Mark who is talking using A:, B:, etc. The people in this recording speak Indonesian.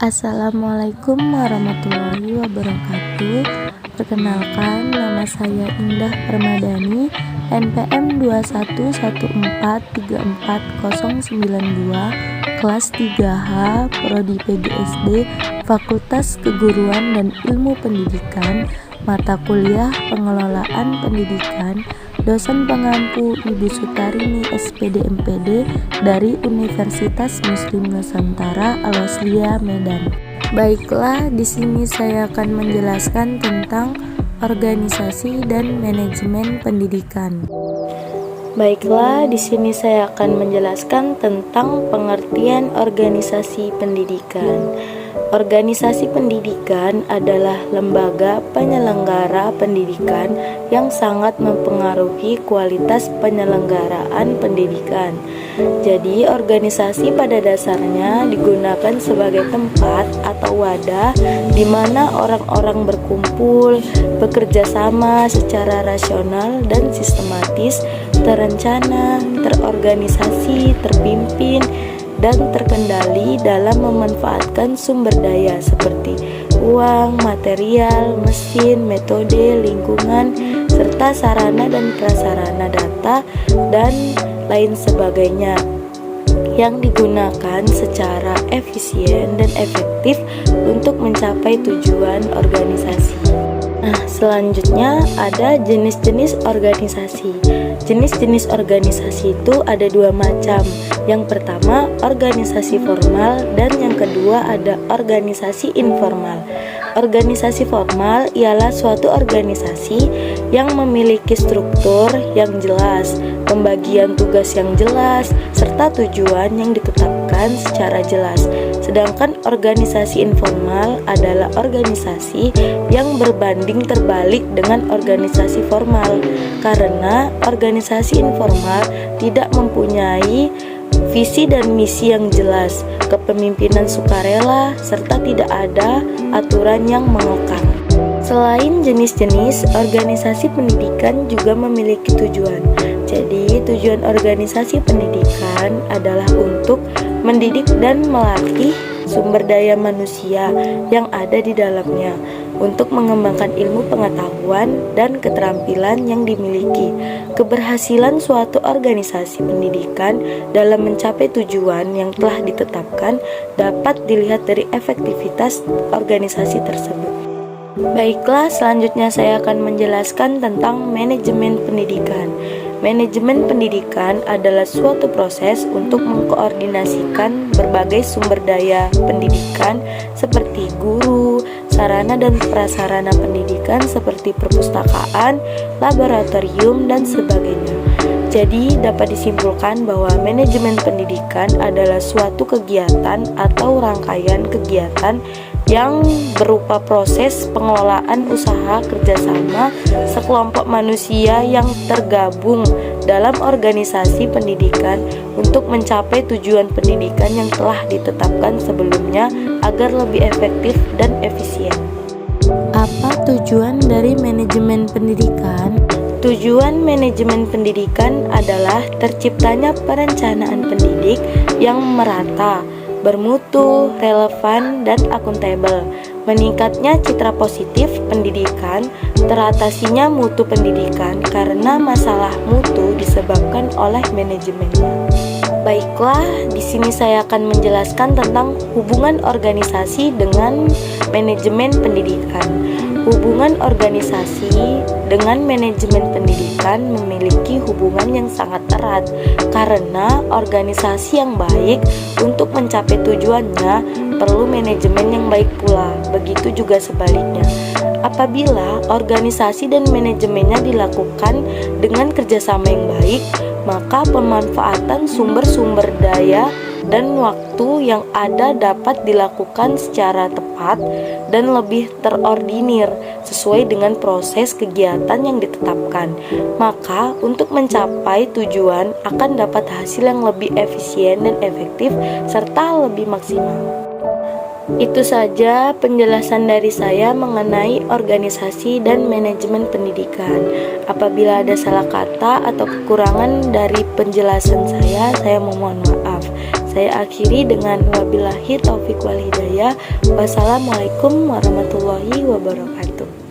A: Assalamualaikum warahmatullahi wabarakatuh. Perkenalkan, nama saya Indah Permadani, NPM 211434092, kelas 3H, Prodi PGSD, Fakultas Keguruan dan Ilmu Pendidikan, mata kuliah Pengelolaan Pendidikan, dosen pengampu Ibu Sutarini SPD MPD dari Universitas Muslim Nusantara Al-Wasliyah Medan. Baiklah, di sini saya akan menjelaskan tentang organisasi dan manajemen pendidikan. Baiklah, di sini saya akan menjelaskan tentang pengertian organisasi pendidikan. Organisasi pendidikan adalah lembaga penyelenggara pendidikan yang sangat mempengaruhi kualitas penyelenggaraan pendidikan. Jadi, organisasi pada dasarnya digunakan sebagai tempat atau wadah di mana orang-orang berkumpul, bekerja sama secara rasional dan sistematis, terencana, terorganisasi, terpimpin, dan terkendali dalam memanfaatkan sumber daya seperti uang, material, mesin, metode, lingkungan, serta sarana dan prasarana data, dan lain sebagainya yang digunakan secara efisien dan efektif untuk mencapai tujuan organisasi. Nah, selanjutnya ada jenis-jenis organisasi. Jenis-jenis organisasi itu ada dua macam. Yang pertama, organisasi formal, dan yang kedua ada organisasi informal. Organisasi formal ialah suatu organisasi yang memiliki struktur yang jelas, pembagian tugas yang jelas, serta tujuan yang ditetapkan secara jelas. Sedangkan organisasi informal adalah organisasi yang berbanding terbalik dengan organisasi formal, karena organisasi informal tidak mempunyai visi dan misi yang jelas, kepemimpinan sukarela, serta tidak ada aturan yang mengekang. Selain jenis-jenis, organisasi pendidikan juga memiliki tujuan. Jadi, tujuan organisasi pendidikan adalah untuk mendidik dan melatih sumber daya manusia yang ada di dalamnya untuk mengembangkan ilmu pengetahuan dan keterampilan yang dimiliki. Keberhasilan suatu organisasi pendidikan dalam mencapai tujuan yang telah ditetapkan dapat dilihat dari efektivitas organisasi tersebut. Baiklah, selanjutnya saya akan menjelaskan tentang manajemen pendidikan. Manajemen pendidikan adalah suatu proses untuk mengkoordinasikan berbagai sumber daya pendidikan seperti guru, sarana dan prasarana pendidikan seperti perpustakaan, laboratorium, dan sebagainya. Jadi, dapat disimpulkan bahwa manajemen pendidikan adalah suatu kegiatan atau rangkaian kegiatan yang berupa proses pengelolaan usaha kerjasama sekelompok manusia yang tergabung dalam organisasi pendidikan untuk mencapai tujuan pendidikan yang telah ditetapkan sebelumnya agar lebih efektif dan efisien. Apa tujuan dari manajemen pendidikan? Tujuan manajemen pendidikan adalah terciptanya perencanaan pendidik yang merata, bermutu, relevan, dan akuntabel, meningkatnya citra positif pendidikan, teratasinya mutu pendidikan karena masalah mutu disebabkan oleh manajemennya. Baiklah, di sini saya akan menjelaskan tentang hubungan organisasi dengan manajemen pendidikan. Hubungan organisasi dengan manajemen pendidikan memiliki hubungan yang sangat erat karena organisasi yang baik untuk mencapai tujuannya perlu manajemen yang baik pula. Begitu juga sebaliknya. Apabila organisasi dan manajemennya dilakukan dengan kerjasama yang baik, maka pemanfaatan sumber-sumber daya dan waktu yang ada dapat dilakukan secara tepat dan lebih terordinir sesuai dengan proses kegiatan yang ditetapkan. Maka untuk mencapai tujuan akan dapat hasil yang lebih efisien dan efektif serta lebih maksimal. Itu saja penjelasan dari saya mengenai organisasi dan manajemen pendidikan. Apabila ada salah kata atau kekurangan dari penjelasan saya mohon maaf. Saya akhiri dengan wabillahi taufik wal hidayah. Wassalamualaikum warahmatullahi wabarakatuh.